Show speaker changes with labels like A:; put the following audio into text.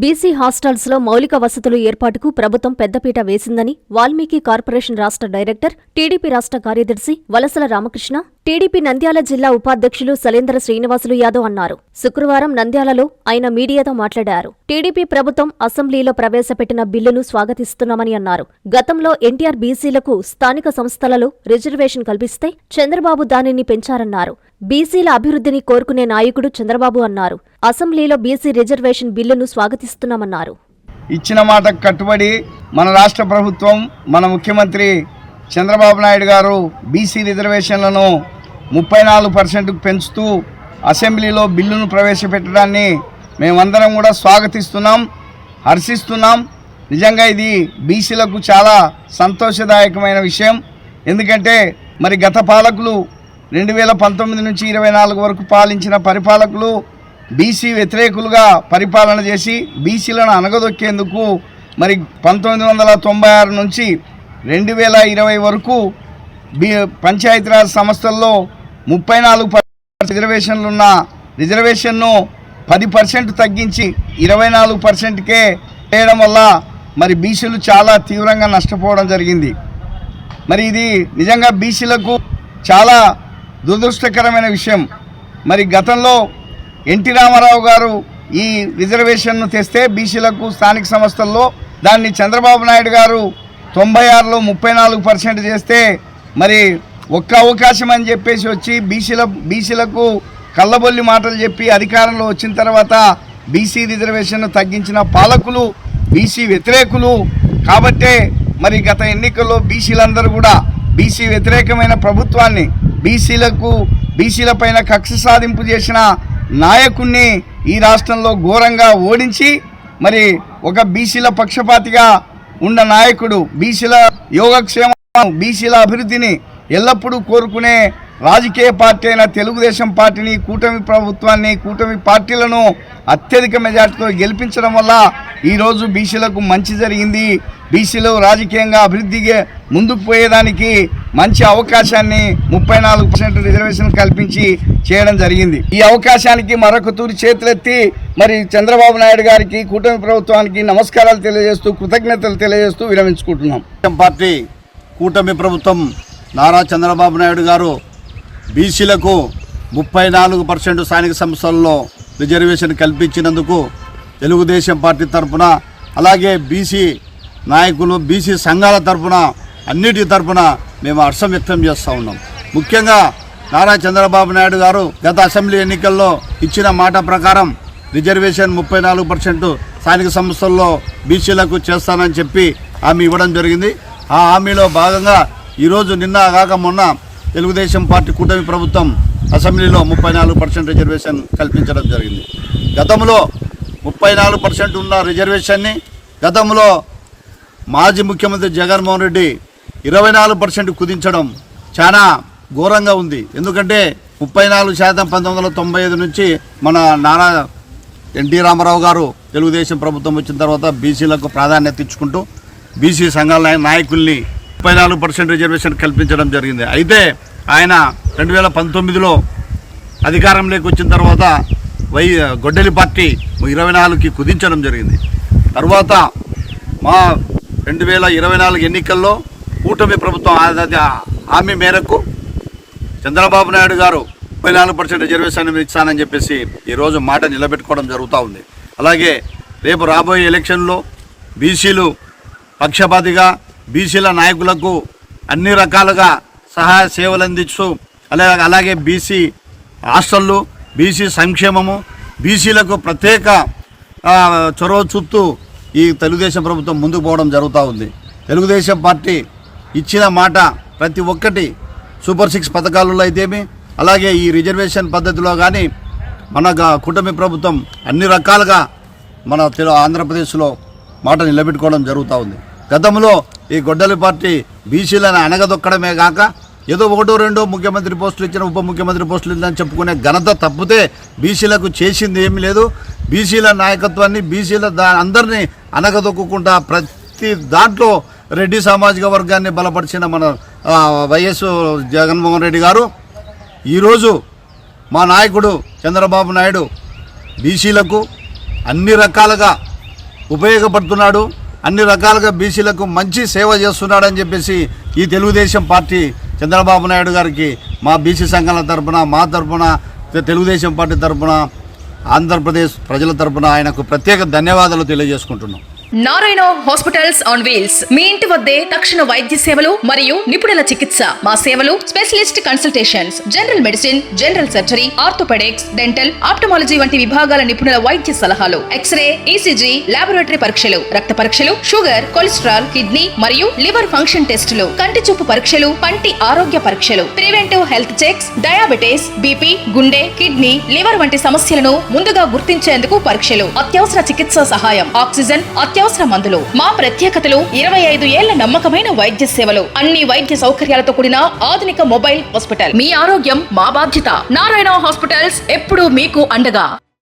A: BC హాస్టల్స్లో మౌలిక వసతులు ఏర్పాటుకు ప్రభుత్వం పెద్దపీట వేసిందని వాల్మీకి కార్పొరేషన్ రాష్ట్ర డైరెక్టర్, టీడీపీ రాష్ట్ర కార్యదర్శి వలసల రామకృష్ణ, టీడీపీ నంద్యాల జిల్లా ఉపాధ్యక్షులు సలేంద్ర శ్రీనివాసులు యాదవ్ అన్నారు. శుక్రవారం నంద్యాలలో ఆయన మీడియాతో మాట్లాడారు. టీడీపీ ప్రభుత్వం అసెంబ్లీలో ప్రవేశపెట్టిన బిల్లును స్వాగతిస్తున్నామని అన్నారు. గతంలో ఎన్టీఆర్ బీసీలకు స్థానిక సంస్థలలో రిజర్వేషన్ కల్పిస్తే చంద్రబాబు దానిని పెంచారన్నారు. బీసీల అభివృద్ధిని కోరుకునే నాయకుడు చంద్రబాబు అన్నారు. అసెంబ్లీలో బీసీ రిజర్వేషన్ బిల్లును స్వాగతిస్తున్నామన్నారు.
B: ఇచ్చిన మాటకు కట్టుబడి మన రాష్ట్ర ప్రభుత్వం, మన ముఖ్యమంత్రి చంద్రబాబు నాయుడు గారు బీసీ రిజర్వేషన్లను 34% పెంచుతూ అసెంబ్లీలో బిల్లును ప్రవేశపెట్టడాన్ని మేమందరం కూడా స్వాగతిస్తున్నాం, హర్షిస్తున్నాం. నిజంగా ఇది బీసీలకు చాలా సంతోషదాయకమైన విషయం. ఎందుకంటే మరి గత పాలకులు 2019 నుంచి 24 వరకు పాలించిన పరిపాలకులు బీసీ వ్యతిరేకులుగా పరిపాలన చేసి బీసీలను అనగదొక్కేందుకు మరి 1996 నుంచి 2020 వరకు పంచాయతీరాజ్ సంస్థల్లో 34% రిజర్వేషన్లున్న రిజర్వేషన్ను 10% తగ్గించి 24%కే చేయడం వల్ల మరి బీసీలు చాలా తీవ్రంగా నష్టపోవడం జరిగింది. మరి ఇది నిజంగా బీసీలకు చాలా దురదృష్టకరమైన విషయం. మరి గతంలో ఎన్టీ రామారావు గారు ఈ రిజర్వేషన్ను తెస్తే బీసీలకు స్థానిక సంస్థల్లో దాన్ని చంద్రబాబు నాయుడు గారు 96లో 34% చేస్తే మరి ఒక్క అవకాశం అని చెప్పేసి వచ్చి బీసీలకు కళ్ళబొల్లి మాటలు చెప్పి అధికారంలో వచ్చిన తర్వాత బీసీ రిజర్వేషన్ను తగ్గించిన పాలకులు బీసీ వ్యతిరేకులు. కాబట్టే మరి గత ఎన్నికల్లో బీసీలందరూ కూడా బీసీ వ్యతిరేకమైన ప్రభుత్వాన్ని, బీసీలపైన కక్ష సాధింపు చేసిన నాయకుణ్ణి ఈ రాష్ట్రంలో ఘోరంగా ఓడించి మరి ఒక బీసీల పక్షపాతిగా ఉన్న నాయకుడు, బీసీల యోగక్షేమం, బీసీల అభివృద్ధిని ఎల్లప్పుడూ కోరుకునే రాజకీయ పార్టీ అయిన తెలుగుదేశం పార్టీని, కూటమి ప్రభుత్వాన్ని, కూటమి పార్టీలను అత్యధిక మెజార్టీతో గెలిపించడం వల్ల ఈరోజు బీసీలకు మంచి జరిగింది. బీసీలు రాజకీయంగా అభివృద్ధికి ముందుకు పోయేదానికి మంచి అవకాశాన్ని 34% రిజర్వేషన్ కల్పించి చేయడం జరిగింది. ఈ అవకాశానికి మరొక తూరి చేతులెత్తి మరి చంద్రబాబు నాయుడు గారికి, కూటమి ప్రభుత్వానికి నమస్కారాలు తెలియజేస్తూ, కృతజ్ఞతలు తెలియజేస్తూ విరమించుకుంటున్నాం.
C: పార్టీ కూటమి ప్రభుత్వం నారా చంద్రబాబు నాయుడు గారు బీసీలకు 34% స్థానిక సంస్థల్లో రిజర్వేషన్ కల్పించినందుకు తెలుగుదేశం పార్టీ తరఫున, అలాగే బీసీ నాయకులు, బీసీ సంఘాల తరఫున, అన్నిటి తరఫున మేము హర్షం వ్యక్తం చేస్తూ ఉన్నాం. ముఖ్యంగా నారా చంద్రబాబు నాయుడు గారు గత అసెంబ్లీ ఎన్నికల్లో ఇచ్చిన మాట ప్రకారం రిజర్వేషన్ 34% స్థానిక సంస్థల్లో బీసీలకు చేస్తానని చెప్పి హామీ ఇవ్వడం జరిగింది. ఆ హామీలో భాగంగా ఈరోజు నిన్న కాక మొన్న తెలుగుదేశం పార్టీ కూటమి ప్రభుత్వం అసెంబ్లీలో 34% రిజర్వేషన్ కల్పించడం జరిగింది. గతంలో 34% ఉన్న రిజర్వేషన్ని గతంలో మాజీ ముఖ్యమంత్రి జగన్మోహన్ రెడ్డి 24% కుదించడం చాలా ఘోరంగా ఉంది. ఎందుకంటే 34% 1995 నుంచి మన నారా ఎన్టీ రామారావు గారు తెలుగుదేశం ప్రభుత్వం వచ్చిన తర్వాత బీసీలకు ప్రాధాన్యత ఇచ్చుకుంటూ బీసీ సంఘాల నాయకుల్ని 34% రిజర్వేషన్ కల్పించడం జరిగింది. అయితే ఆయన 2019లో అధికారంలోకి వచ్చిన తర్వాత గొడ్డలి పార్టీ 24కి కుదించడం జరిగింది. తర్వాత మా 2024 ఎన్నికల్లో కూటమి ప్రభుత్వం హామీ మేరకు చంద్రబాబు నాయుడు గారు 34% రిజర్వేషన్ ఇస్తానని చెప్పేసి ఈరోజు మాట నిలబెట్టుకోవడం జరుగుతూ ఉంది. అలాగే రేపు రాబోయే ఎలక్షన్లో బీసీలు పక్షపాతిగా బీసీల నాయకులకు అన్ని రకాలుగా సహాయ సేవలు అందిస్తూ, అలాగే బీసీ హాస్టళ్ళు, బీసీ సంక్షేమము, బీసీలకు ప్రత్యేక చొరవ చూపుతూ ఈ తెలుగుదేశం ప్రభుత్వం ముందుకు పోవడం జరుగుతూ ఉంది. తెలుగుదేశం పార్టీ ఇచ్చిన మాట ప్రతి ఒక్కటి సూపర్ 6 పథకాలలో అయితేమి, అలాగే ఈ రిజర్వేషన్ పద్ధతిలో కానీ మన కూటమి ప్రభుత్వం అన్ని రకాలుగా మన ఆంధ్రప్రదేశ్లో మాట నిలబెట్టుకోవడం జరుగుతూ ఉంది. గతంలో ఈ గొడ్డలి పార్టీ బీసీలను అనగదొక్కడమే కాక ఏదో 1-2 ముఖ్యమంత్రి పోస్టులు ఇచ్చిన, ఉప ముఖ్యమంత్రి పోస్టులు ఇచ్చిన చెప్పుకునే ఘనత తప్పితే బీసీలకు చేసింది ఏమీ లేదు. బీసీల నాయకత్వాన్ని, బీసీల అందరినీ అనగదొక్కుంటా ప్రతి దాంట్లో రెడ్డి సామాజిక వర్గాన్ని బలపరిచిన మన వైఎస్ జగన్మోహన్ రెడ్డి గారు ఈరోజు మా నాయకుడు చంద్రబాబు నాయుడు బీసీలకు అన్ని రకాలుగా ఉపయోగపడుతున్నాడు, అన్ని రకాలుగా బీసీలకు మంచి సేవ చేస్తున్నాడని చెప్పేసి ఈ తెలుగుదేశం పార్టీ చంద్రబాబు నాయుడు గారికి మా బీసీ సంఘాల తరపున, మా తరపున, తెలుగుదేశం పార్టీ తరపున, ఆంధ్రప్రదేశ్ ప్రజల తరపున ఆయనకు ప్రత్యేక ధన్యవాదాలు తెలియజేసుకుంటున్నాం.
D: నారాయణ హాస్పిటల్స్ ఆన్ వీల్స్ మీ ఇంటి వద్దే తక్షణ వైద్య సేవలు మరియు నిపుణుల చికిత్స. మా సేవలు specialist consultations, general medicine, general surgery, orthopaedics, dental, ophthalmology వంటి విభాగాల నిపుణుల వైద్య సలహాలు, ఎక్స్రే, ఈసీజీ, లాబొరేటరీ పరీక్షలు, రక్త పరీక్షలు, షుగర్, కొలెస్ట్రాల్, కిడ్నీ మరియు లివర్ ఫంక్షన్ టెస్టులు, కంటి చూపు పరీక్షలు, పంటి ఆరోగ్య పరీక్షలు, preventive health checks, diabetes, BP, గుండె, కిడ్నీ, లివర్ వంటి సమస్యలను ముందుగా గుర్తించేందుకు పరీక్షలు, అత్యవసర చికిత్సా సహాయం, ఆక్సిజన్, అత్యవసర మందులు. మా ప్రత్యేకతలు 25 ఏళ్ల నమ్మకమైన వైద్య సేవలు, అన్ని వైద్య సౌకర్యాలతో కూడిన ఆధునిక మొబైల్ హాస్పిటల్. మీ ఆరోగ్యం మా బాధ్యత. నారాయణ హాస్పిటల్స్ ఎప్పుడూ మీకు అండగా.